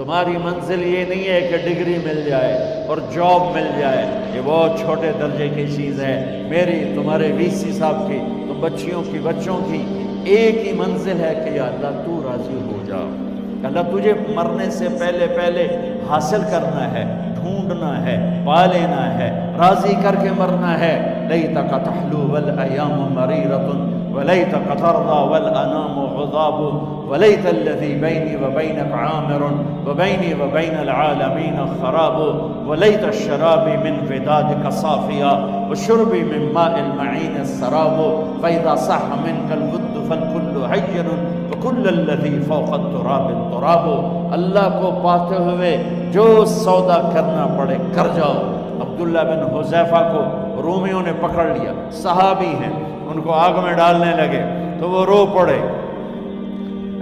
تمہاری منزل یہ نہیں ہے کہ ڈگری مل جائے اور جاب مل جائے، یہ بہت چھوٹے درجے کی چیز ہے۔ میری، تمہارے وی سی صاحب کی، تم بچوں کی ایک ہی منزل ہے کہ یا اللہ تو راضی ہو جا۔ اللہ تجھے مرنے سے پہلے حاصل کرنا ہے، ڈھونڈنا ہے، پا لینا ہے، راضی کر کے مرنا ہے۔ لیتک تحلو والایام مریرۃ ولیتک ترضی والانام غضاب ولیت الذی بینی وبینک عامر وبینی وبین العالمین خراب ولیت الشراب من ودادک صافیا وشربی من ماء المعین السراب فاذا صح منک الود فالکل حین وکل الذی فوق التراب التراب۔ اللہ کو پاتے ہوئے جو سودا کرنا پڑے کر جاؤ۔ عبداللہ بن حذیفہ کو رومیوں نے پکڑ لیا، صحابی ہیں، ان کو آگ میں ڈالنے لگے تو وہ رو پڑے،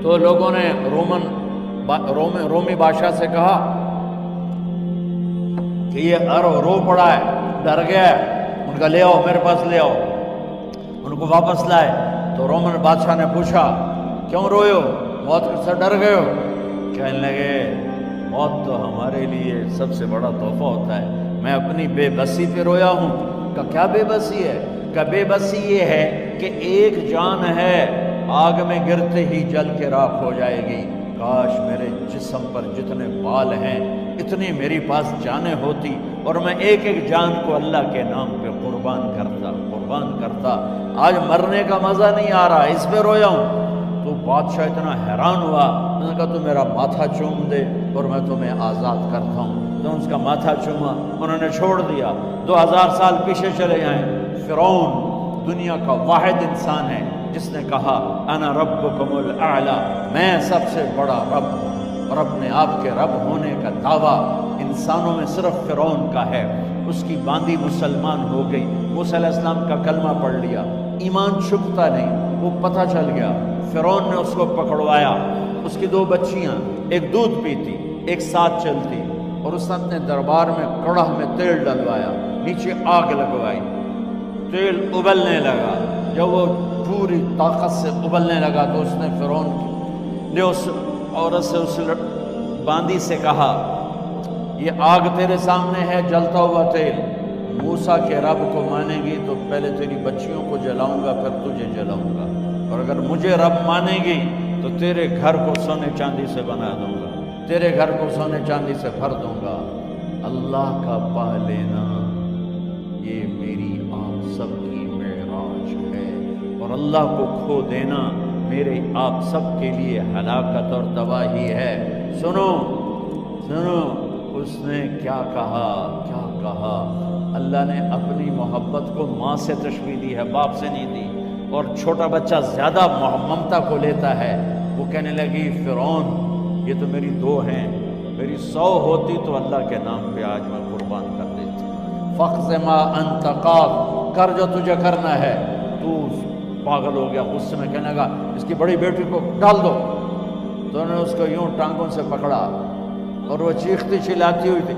تو لوگوں نے رومی بادشاہ سے کہا کہ یہ رو پڑا ہے، ڈر گیا ہے، ان کا لے آؤ، میرے پاس لے آؤ۔ ان کو واپس لائے تو رومن بادشاہ نے پوچھا کیوں روئے ہو، موت سے ڈر گئے ہو؟ کہنے لگے موت تو ہمارے لیے سب سے بڑا تحفہ ہوتا ہے، میں اپنی بے بسی پہ رویا ہوں۔ کہ کیا بے بسی ہے؟ کہ بے بسی یہ ہے کہ ایک جان ہے آگ میں گرتے ہی جل کے راکھ ہو جائے گی، کاش میرے جسم پر جتنے بال ہیں اتنی میری پاس جانیں ہوتی اور میں ایک ایک جان کو اللہ کے نام پہ قربان کرتا۔ آج مرنے کا مزہ نہیں آ رہا، اس پہ رویا ہوں۔ تو بادشاہ اتنا حیران ہوا، انہوں نے کہا تو میرا ماتھا چوم دے اور میں تمہیں آزاد کرتا ہوں۔ تو اس کا ماتھا چوما، انہوں نے چھوڑ دیا۔ 2000 سال پیچھے چلے جائیں، فرعون دنیا کا واحد انسان ہے جس نے کہا انا ربکم الاعلی، میں سب سے بڑا رب ہوں، اور اپنے آپ کے رب ہونے کا دعویٰ انسانوں میں صرف فرعون کا ہے۔ اس کی باندی مسلمان ہو گئی، موسیٰ علیہ السلام کا کلمہ پڑھ لیا، ایمان چھپتا نہیں، وہ پتہ چل گیا۔ فرعون نے اس کو پکڑوایا، اس کی 2 بچیاں، ایک دودھ پیتی ایک ساتھ چلتی، اور اس نے اپنے دربار میں کڑاہ میں تیل ڈلوایا، نیچے آگ لگوائی، تیل ابلنے لگا۔ جب وہ پوری طاقت سے ابلنے لگا تو اس نے فرعون نے اس عورت سے، اس باندی سے کہا یہ آگ تیرے سامنے ہے، جلتا ہوا تیل، موسیٰ کے رب کو مانے گی تو پہلے تیری بچیوں کو جلاؤں گا پھر تجھے جلاؤں گا، اور اگر مجھے رب مانے گی تو تیرے گھر کو سونے چاندی سے بنا دوں گا، تیرے گھر کو سونے چاندی سے بھر دوں گا۔ اللہ کا پا لینا یہ میری آپ سب کی معراج ہے، اور اللہ کو کھو دینا میرے آپ سب کے لیے ہلاکت اور تباہی ہے۔ سنو اس نے کیا کہا؟ اللہ نے اپنی محبت کو ماں سے تشبیہ دی ہے، باپ سے نہیں دی، اور چھوٹا بچہ زیادہ ممتا کو لیتا ہے۔ وہ کہنے لگی فرعون یہ تو میری 2 ہیں، میری 100 ہوتی تو اللہ کے نام پہ آج میں قربان کر دیتی۔ فَقْضِ مَا أَنْتَ قَاضٍ، کر جو تجھے کرنا ہے۔ تو پاگل ہو گیا، غصے میں کہنے لگا اس کی بڑی بیٹی کو ڈال دو۔ تو انہوں نے اس کو یوں ٹانگوں سے پکڑا اور وہ چیختی چلاتی ہوئی تھی۔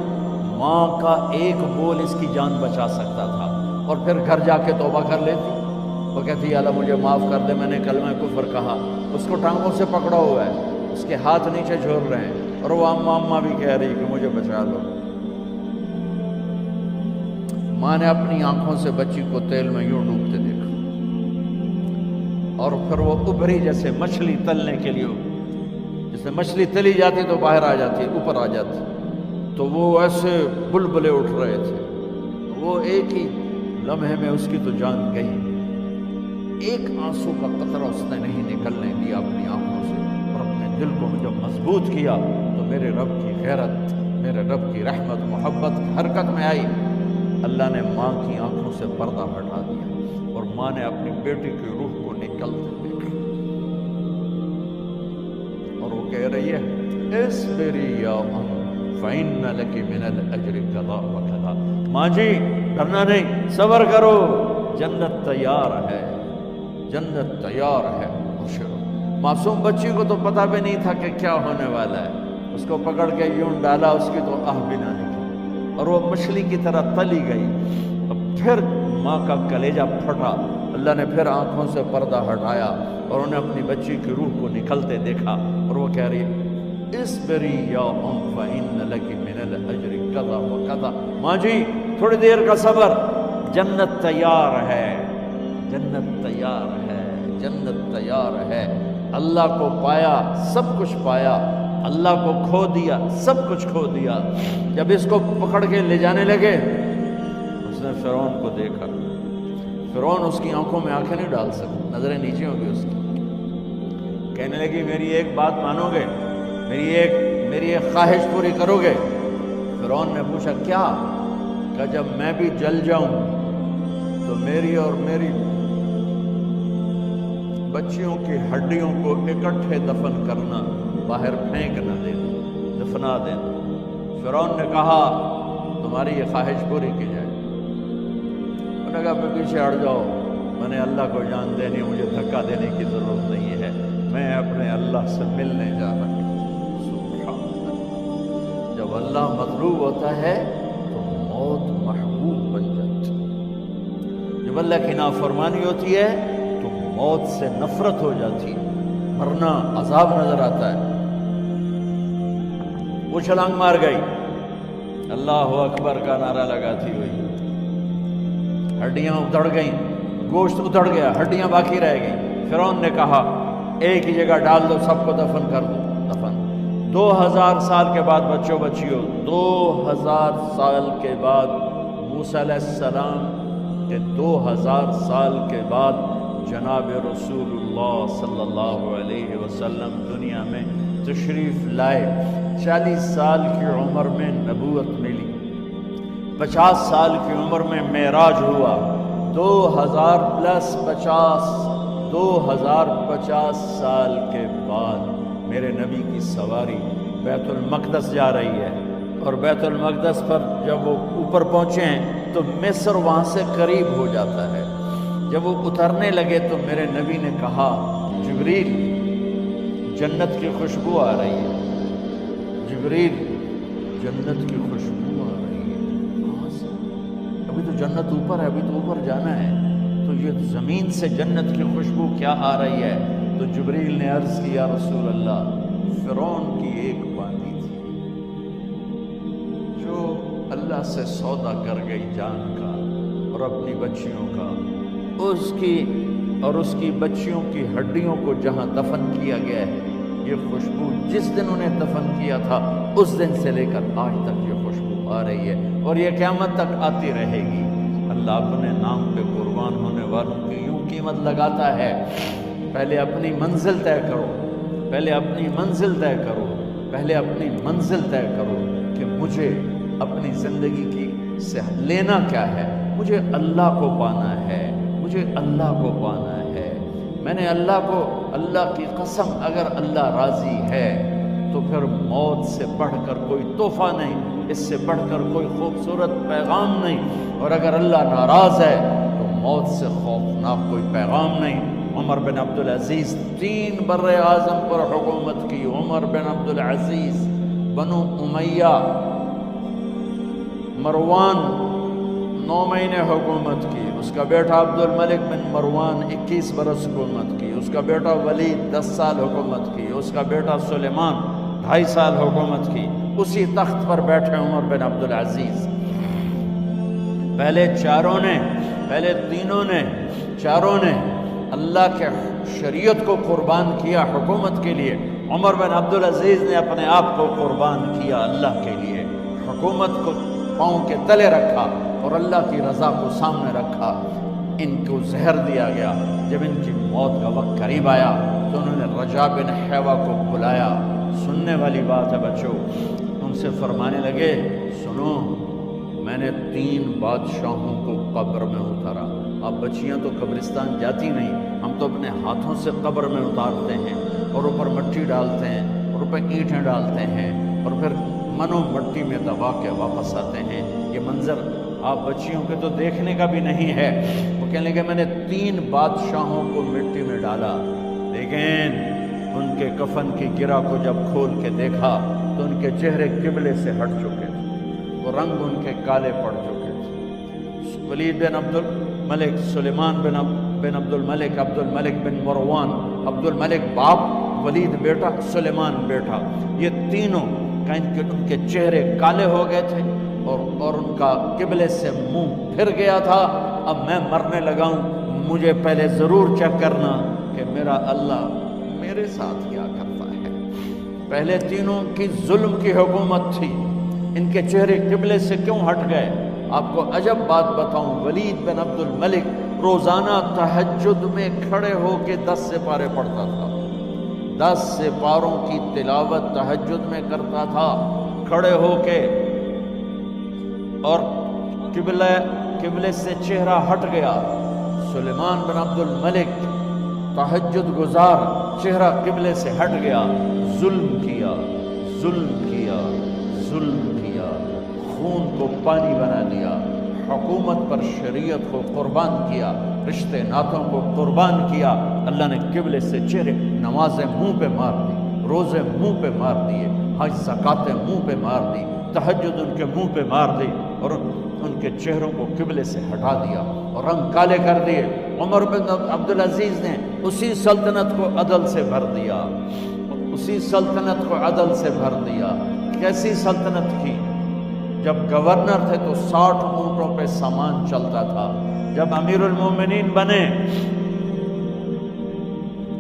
ماں کا ایک بول اس کی جان بچا سکتا تھا، اور پھر گھر جا کے توبہ کر لیتی۔ وہ کہتی اللہ مجھے معاف کر دے، میں نے کلمہ کفر کہا۔ اس کو ٹانگوں سے پکڑا ہوا ہے، اس کے ہاتھ نیچے جھول رہے ہیں، اور وہ اماں بھی کہہ رہی کہ مجھے بچا لو۔ ماں نے اپنی آنکھوں سے بچی کو تیل میں یوں ڈوبتے دیکھا، اور پھر وہ ابھری جیسے مچھلی تلنے کے لیے، جیسے مچھلی تلی جاتی تو باہر آ جاتی، اوپر آ جاتی، تو وہ ایسے بلبلے اٹھ رہے تھے۔ وہ ایک ہی لمحے میں اس کی تو جان گئی، ایک آنسو کا قطرہ اس نے نہیں نکلنے دیا اپنی آنکھوں سے، اور اپنے دل کو جب مضبوط کیا تو میرے رب کی غیرت، میرے رب کی رحمت محبت حرکت میں آئی۔ اللہ نے ماں کی آنکھوں سے پردہ ہٹا دیا، اور ماں نے اپنی بیٹی کی روح کو نکلتے دیکھا، اور وہ کہہ رہی ہے اصبری یا ام فإن لک من الأجر کذا وکذا۔ ماں جی ڈرنا نہیں، صبر کرو، جنت تیار ہے، جنت تیار ہے، معصوم بچی کو تو پتہ بھی نہیں تھا کہ کیا ہونے والا ہے، اس کو پکڑ کے یوں ڈالا، اس کی تو آہ بھی نہ نکلی، اور وہ مچھلی کی طرح تلی گئی۔ اب پھر ماں کا کلیجہ پھٹا، اللہ نے پھر آنکھوں سے پردہ ہٹایا، اور انہیں اپنی بچی کی روح کو نکلتے دیکھا، اور وہ کہہ رہی ہے اسبری یا فإن لک من الاجر کذا و کذا. ماں جی تھوڑی دیر کا صبر، جنت تیار ہے، جنت تیار ہے، جنت تیار ہے. اللہ کو پایا سب کچھ پایا، اللہ کو کھو دیا سب کچھ کھو دیا. جب اس کو پکڑ کے لے جانے لگے، اس نے فرعون کو دیکھا. فرعون اس کی آنکھوں میں آنکھیں نہیں ڈال سکتا، نظریں نیچے ہو گئی اس کی. کہنے لگی میری ایک بات مانو گے، میری ایک خواہش پوری کرو گے؟ فرعون نے پوچھا کیا؟ کہ جب میں بھی جل جاؤں تو میری اور میری بچیوں کی ہڈیوں کو اکٹھے دفن کرنا، باہر پھینک نہ دینا، دفنا دینا. فرعون نے کہا تمہاری یہ خواہش پوری کی جائے. انہوں نے کہا پھر پیچھے ہٹ جاؤ، میں نے اللہ کو جان دینی، مجھے دھکا دینے کی ضرورت نہیں ہے، میں اپنے اللہ سے ملنے جا رہا ہوں. سبحان اللہ. جب اللہ مطلوب ہوتا ہے تو موت محبوب بن جاتی ہے. جب اللہ کی نافرمانی ہوتی ہے تو موت سے نفرت ہو جاتی ہے، مرنا عذاب نظر آتا ہے. وہ چھلانگ مار گئی، اللہ اکبر کا نعرہ لگاتی ہوئی. ہڈیاں اتڑ گئیں، گوشت اتڑ گیا، ہڈیاں باقی رہ گئیں. فرعون نے کہا ایک ہی جگہ ڈال دو، سب کو دفن کر دو. دفن 2000 سال کے بعد بچوں بچیوں، 2000 سال کے بعد موسیٰ علیہ السلام کے 2000 سال کے بعد جناب رسول اللہ صلی اللہ علیہ وسلم دنیا میں تشریف لائے. 40 سال کی عمر میں نبوت ملی، 50 سال کی عمر میں معراج ہوا. 2050 سال کے بعد میرے نبی کی سواری بیت المقدس جا رہی ہے. اور بیت المقدس پر جب وہ اوپر پہنچے ہیں تو مصر وہاں سے قریب ہو جاتا ہے. جب وہ اترنے لگے تو میرے نبی نے کہا جبریل جنت کی خوشبو آ رہی ہے. جبریل جنت کی خوشبو آ رہی ہے. کہاں سے؟ ابھی تو جنت اوپر ہے، ابھی تو اوپر جانا ہے، تو یہ زمین سے جنت کی خوشبو کیا آ رہی ہے؟ تو جبریل نے عرض کیا رسول اللہ فرعون کی ایک باندی تھی جو اللہ سے سودا کر گئی جان کا اور اپنی بچیوں کا، اس کی بچیوں کی ہڈیوں کو جہاں دفن کیا گیا ہے، یہ خوشبو جس دن انہیں دفن کیا تھا اس دن سے لے کر آج تک یہ خوشبو آ رہی ہے اور یہ قیامت تک آتی رہے گی. اللہ اپنے نام پہ قربان ہونے والوں کی یوں قیمت لگاتا ہے. پہلے اپنی منزل طے کرو، پہلے اپنی منزل طے کرو، پہلے اپنی منزل طے کرو کہ مجھے اپنی زندگی کی سے لینا کیا ہے. مجھے اللہ کو پانا ہے، مجھے اللہ کو پانا ہے. میں نے اللہ کی قسم اگر اللہ راضی ہے تو پھر موت سے بڑھ کر کوئی تحفہ نہیں، اس سے بڑھ کر کوئی خوبصورت پیغام نہیں. اور اگر اللہ ناراض ہے تو موت سے خوفناک کوئی پیغام نہیں. عمر بن عبدالعزیز 3 بر اعظم پر حکومت کی. عمر بن عبدالعزیز، بنو امیہ، مروان 9 مہینے حکومت کی. اس کا بیٹا عبد الملک بن مروان 21 برس حکومت کی. اس کا بیٹا ولید 10 سال حکومت کی. اس کا بیٹا سلیمان 2.5 سال حکومت کی. اسی تخت پر بیٹھے عمر بن عبدالعزیز. پہلے چاروں نے اللہ کے شریعت کو قربان کیا حکومت کے لیے. عمر بن عبدالعزیز نے اپنے آپ کو قربان کیا اللہ کے لیے. حکومت کو پاؤں کے تلے رکھا اور اللہ کی رضا کو سامنے رکھا. ان کو زہر دیا گیا. جب ان کی موت کا وقت قریب آیا تو انہوں نے رجا بن حیوہ کو بلایا. سننے والی بات ہے بچوں. ان سے فرمانے لگے سنو، میں نے 3 بادشاہوں کو قبر میں اتارا. اب بچیاں تو قبرستان جاتی نہیں، ہم تو اپنے ہاتھوں سے قبر میں اتارتے ہیں اور اوپر مٹی ڈالتے ہیں اور اوپر اینٹیں ڈالتے ہیں اور پھر منو مٹی میں دبا کے واپس آتے ہیں. یہ منظر آپ بچیوں کے تو دیکھنے کا بھی نہیں ہے. وہ کہنے لگے میں نے 3 بادشاہوں کو مٹی میں ڈالا، لیکن ان کے کفن کی گرہ کو جب کھول کے دیکھا تو ان کے چہرے قبلے سے ہٹ چکے تھے، وہ رنگ ان کے کالے پڑ چکے تھے. ولید بن عبد الملک، سلیمان بن عبد الملک، عبد الملک بن مروان، عبد الملک باپ، ولید بیٹا، سلیمان بیٹا، یہ تینوں ان کے چہرے کالے ہو گئے تھے اور ان کا قبلے سے منہ پھر گیا تھا۔ اب میں مرنے لگا ہوں، مجھے پہلے ضرور چیک کرنا کہ میرا اللہ میرے ساتھ کیا کرتا ہے۔ پہلے تینوں کی ظلم کی حکومت تھی، ان کے چہرے قبلے سے کیوں ہٹ گئے؟ آپ کو عجب بات بتاؤں، ولید بن عبد الملک روزانہ تہجد میں کھڑے ہو کے 10 سپارے پڑھتا تھا، 10 سپاروں کی تلاوت تہجد میں کرتا تھا کھڑے ہو کے، اور قبلے سے چہرہ ہٹ گیا۔ سلیمان بن عبد الملک تہجد گزار، چہرہ قبلے سے ہٹ گیا، ظلم کیا، ظلم کیا، ظلم کیا، خون کو پانی بنا دیا، حکومت پر شریعت کو قربان کیا، رشتے ناتوں کو قربان کیا۔ اللہ نے قبلے سے چہرے، نمازیں منہ پہ مار دی، روزے منہ پہ مار دیے، حج زکاتیں منہ پہ مار دی، تہجد ان کے منہ پہ مار دی، اور ان کے چہروں کو قبلے سے ہٹا دیا اور رنگ کالے کر دیے۔ عمر بن عبدالعزیز نے اسی سلطنت کو عدل سے بھر دیا، اسی سلطنت کو عدل سے بھر دیا۔ کیسی سلطنت کی؟ جب گورنر تھے تو 60 اونٹوں پہ سامان چلتا تھا، جب امیر المومنین بنے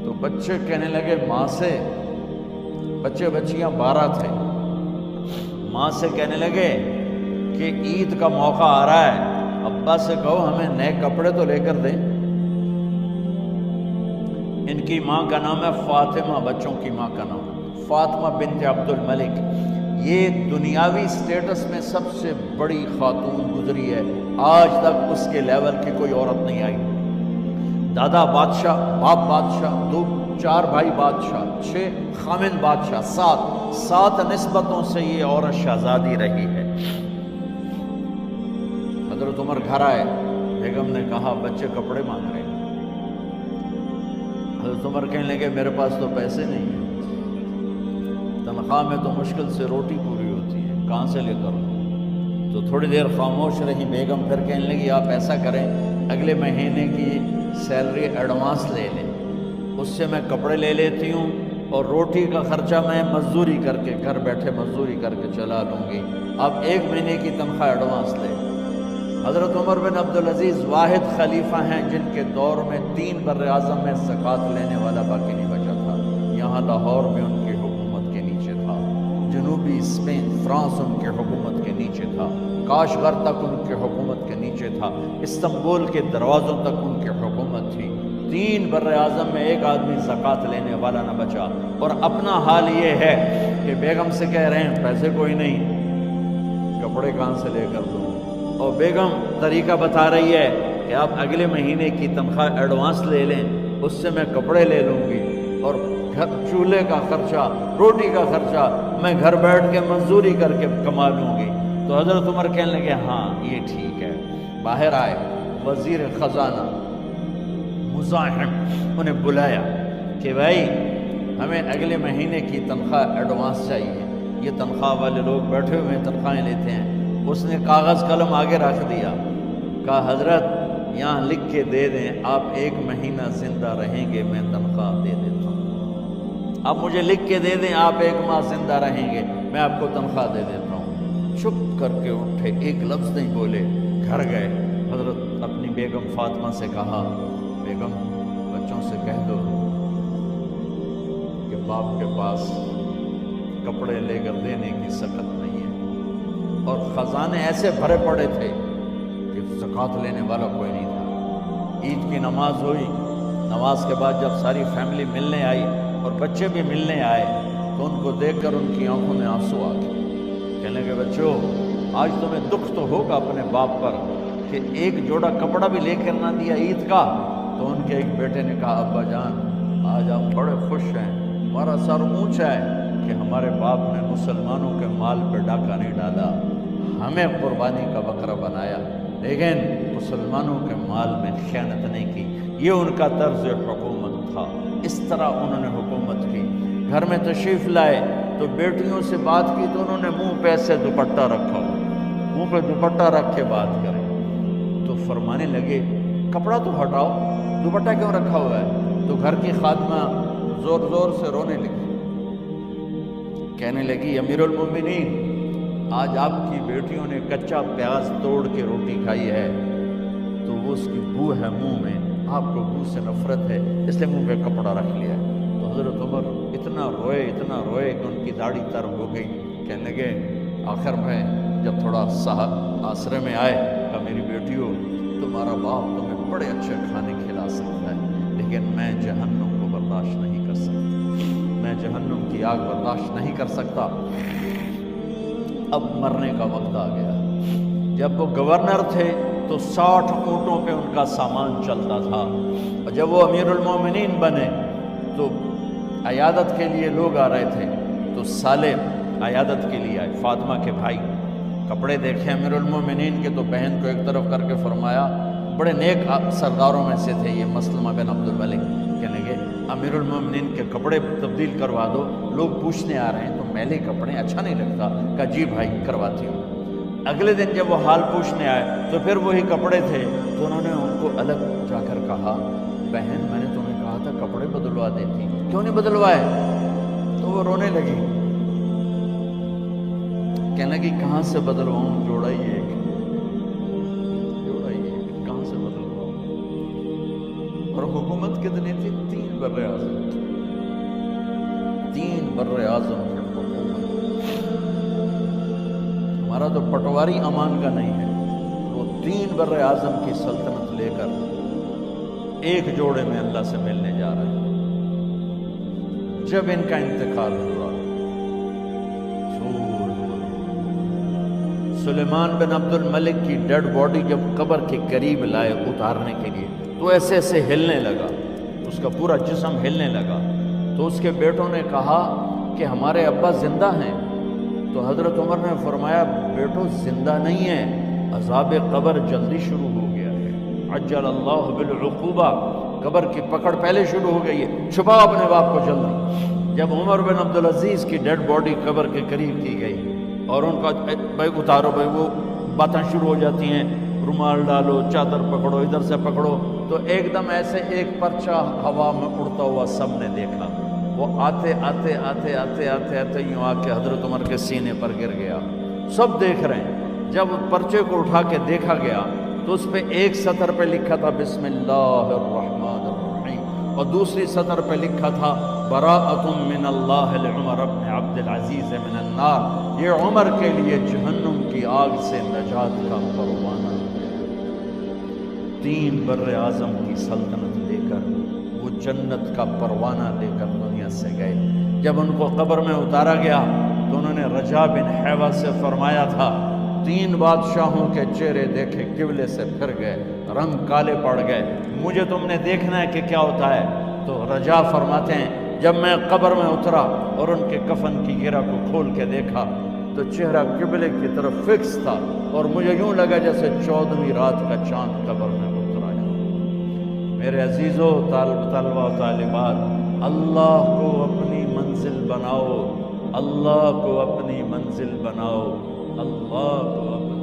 تو بچے کہنے لگے ماں سے، بچے بچیاں 12 تھے، ماں سے کہنے لگے کہ عید کا موقع آ رہا ہے، ابا سے کہو ہمیں نئے کپڑے تو لے کر دیں۔ ان کی ماں کا نام ہے فاطمہ، بچوں کی ماں کا نام فاطمہ بنت عبد الملک۔ یہ دنیاوی سٹیٹس میں سب سے بڑی خاتون گزری ہے، آج تک اس کے لیول کی کوئی عورت نہیں آئی۔ دادا بادشاہ، باپ بادشاہ، 4 بھائی بادشاہ، 6 خامن بادشاہ، 7 نسبتوں سے یہ عورت شہزادی رہی ہے۔ حضرت عمر گھر آئے، بیگم نے کہا بچے کپڑے مانگ رہے ہیں۔ حضرت عمر کہنے لگے میرے پاس تو پیسے نہیں ہیں، تنخواہ میں تو مشکل سے روٹی پوری ہوتی ہے، کہاں سے لے کر دوں؟ تو تھوڑی دیر خاموش رہی بیگم، پھر کہنے لگی آپ ایسا کریں اگلے مہینے کی سیلری ایڈوانس لے لیں، اس سے میں کپڑے لے لیتی ہوں اور روٹی کا خرچہ میں مزدوری کر کے گھر بیٹھے مزدوری کر کے چلا لوں گی، آپ 1 مہینے کی تنخواہ ایڈوانس لیں۔ حضرت عمر بن عبدالعزیز واحد خلیفہ ہیں جن کے دور میں 3 بر اعظم میں زکوٰۃ لینے والا باقی نہیں بچا تھا۔ یہاں لاہور میں ان کی حکومت کے نیچے تھا، جنوبی اسپین فرانس ان کے حکومت کے نیچے تھا، کاشغر تک ان کے حکومت کے نیچے تھا، استنبول کے دروازوں تک ان کی حکومت تھی۔ 3 بر اعظم میں 1 آدمی زکوٰۃ لینے والا نہ بچا، اور اپنا حال یہ ہے کہ بیگم سے کہہ رہے ہیں پیسے کوئی نہیں، کپڑے کہاں سے لے کر دوں؟ اور بیگم طریقہ بتا رہی ہے کہ آپ اگلے مہینے کی تنخواہ ایڈوانس لے لیں، اس سے میں کپڑے لے لوں گی، اور چولہے کا خرچہ، روٹی کا خرچہ میں گھر بیٹھ کے مزدوری کر کے کما لوں گی۔ تو حضرت عمر کہنے لگے ہاں یہ ٹھیک ہے۔ باہر آئے وزیر خزانہ مزاحم، انہیں بلایا کہ بھائی ہمیں اگلے مہینے کی تنخواہ ایڈوانس چاہیے، یہ تنخواہ والے لوگ بیٹھے ہوئے تنخواہیں لیتے ہیں۔ اس نے کاغذ قلم آگے رکھ دیا، کہا حضرت یہاں لکھ کے دے دیں آپ 1 مہینہ زندہ رہیں گے میں تنخواہ دے دیتا ہوں، آپ مجھے لکھ کے دے دیں آپ 1 ماہ زندہ رہیں گے میں آپ کو تنخواہ دے دیتا ہوں۔ چپ کر کے اٹھے، ایک لفظ نہیں بولے، گھر گئے۔ حضرت اپنی بیگم فاطمہ سے کہا بیگم بچوں سے کہہ دو کہ باپ کے پاس کپڑے لے کر دینے کی سخت نہیں ہے، اور خزانے ایسے بھرے پڑے تھے کہ زکوٰۃ لینے والا کوئی نہیں تھا۔ عید کی نماز ہوئی، نماز کے بعد جب ساری فیملی ملنے آئی اور بچے بھی ملنے آئے تو ان کو دیکھ کر ان کی آنکھوں میں آنسو آ گئے۔ کہنے لگے بچوں آج تمہیں دکھ تو ہوگا اپنے باپ پر کہ 1 جوڑا کپڑا بھی لے کر نہ دیا عید کا۔ تو ان کے ایک بیٹے نے کہا ابا جان آج ہم بڑے خوش ہیں، ہمارا سر اونچا ہے کہ ہمارے باپ نے مسلمانوں کے مال پہ ڈاکہ نہیں ڈالا، ہمیں قربانی کا بکرا بنایا، لیکن مسلمانوں کے مال میں خیانت نہیں کی۔ یہ ان کا طرز حکومت تھا، اس طرح انہوں نے حکومت کی۔ گھر میں تشریف لائے تو بیٹیوں سے بات کی تو انہوں نے منہ پہ ایسے دوپٹہ رکھا ہوا، منہ پہ دوپٹہ رکھ کے بات کریں تو فرمانے لگے کپڑا تو ہٹاؤ، دوپٹہ کیوں رکھا ہوا ہے؟ تو گھر کی خادمہ زور زور سے رونے لگی، کہنے لگی امیر المومنین، آج آپ کی بیٹیوں نے کچا پیاز توڑ کے روٹی کھائی ہے تو وہ اس کی بو ہے منہ میں، آپ کو بو سے نفرت ہے اس لیے منہ پہ کپڑا رکھ لیا ہے۔ تو حضرت عمر اتنا روئے کہ ان کی داڑھی تر ہو گئی۔ کہنے لگے آخر میں جب تھوڑا آسرے میں آئے، کہا میری بیٹیوں، تمہارا باپ تمہیں بڑے اچھے کھانے کھلا سکتا ہے لیکن میں جہنم کو برداشت نہیں کر سکتا، میں جہنم کی آگ برداشت نہیں کر سکتا۔ اب مرنے کا وقت آ گیا۔ جب وہ گورنر تھے تو 60 اونٹوں پہ ان کا سامان چلتا تھا، اور جب وہ امیر المومنین بنے تو عیادت کے لیے لوگ آ رہے تھے، تو سالم عیادت کے لیے آئے، فاطمہ کے بھائی، کپڑے دیکھے امیر المومنین کے تو بہن کو ایک طرف کر کے فرمایا، بڑے نیک سرداروں میں سے تھے یہ مسلمہ بن عبد الملک، کہنے لگے امیر المومنین کے کپڑے تبدیل کروا دو، لوگ پوچھنے آ رہے ہیں تو میلے کپڑے اچھا نہیں لگتا۔ کہا جی بھائی کرواتی ہوں۔ اگلے دن جب وہ حال پوچھنے آئے تو پھر وہی کپڑے تھے، تو انہوں نے ان کو الگ جا کر کہا بہن میں نے تمہیں کہا تھا کپڑے بدلوا دیتی، کیوں نہیں بدلوائے؟ تو وہ رونے لگی، کہنے لگی کہاں سے بدلواؤں، جوڑا ہی ایک، کہاں سے بدلواؤں؟ اور حکومت کتنی تھی؟ 3 بر اعظم، 3 بر اعظم کی حکومت۔ ہمارا تو پٹواری امان کا نہیں ہے، وہ 3 بر اعظم کی سلطنت لے کر ایک جوڑے میں اللہ سے ملنے جا رہے ہیں۔ جب ان کا انتقال ہوا، سلیمان بن عبد الملک کی ڈیڈ باڈی جب قبر کے قریب لائے اتارنے کے لیے تو ایسے ایسے ہلنے لگا، اس کا پورا جسم ہلنے لگا۔ تو اس کے بیٹوں نے کہا کہ ہمارے ابا زندہ ہیں، تو حضرت عمر نے فرمایا بیٹو زندہ نہیں ہے، عذاب قبر جلدی شروع ہو گیا ہے، عجل اللہ بالعقوبہ، قبر کی پکڑ پہلے شروع ہو گئی ہے، چھپاؤ اپنے باپ کو جلدی۔ جب عمر بن عبدالعزیز کی ڈیڈ باڈی قبر کے قریب کی گئی اور ان کا بھائی اتارو، بھائی وہ باتیں شروع ہو جاتی ہیں، رومال ڈالو، چادر پکڑو، ادھر سے پکڑو، تو ایک دم ایسے ایک پرچہ ہوا میں اڑتا ہوا سب نے دیکھا، وہ آتے آتے آتے آتے آتے آتے یوں آ کے حضرت عمر کے سینے پر گر گیا۔ سب دیکھ رہے ہیں۔ جب پرچے کو اٹھا کے دیکھا گیا تو اس پہ ایک سطر پہ لکھا تھا بسم اللہ الرحمن الرحیم، اور دوسری سطر پہ لکھا تھا براءۃ من اللہ لعمر بن عبد العزیز من النار، یہ عمر کے لیے جہنم کی آگ سے نجات کا پروانہ۔ 3 بر اعظم کی سلطنت لے کر وہ جنت کا پروانہ لے کر دنیا سے گئے۔ جب ان کو قبر میں اتارا گیا تو انہوں نے رجا بن حیوہ سے فرمایا تھا 3 بادشاہوں کے چہرے دیکھے قبلے سے پھر گئے، رنگ کالے پڑ گئے، مجھے تم نے دیکھنا ہے کہ کیا ہوتا ہے؟ تو رجا فرماتے ہیں جب میں قبر میں اترا اور ان کے کفن کی گرہ کو کھول کے دیکھا تو چہرہ قبلے کی طرف فکس تھا، اور مجھے یوں لگا جیسے 14ویں رات کا چاند قبر میں اتر آیا۔ میرے عزیزو، طلبہ و طالبات، اللہ کو اپنی منزل بناؤ، اللہ کو اپنی منزل بناؤ، اللہ کو اپنی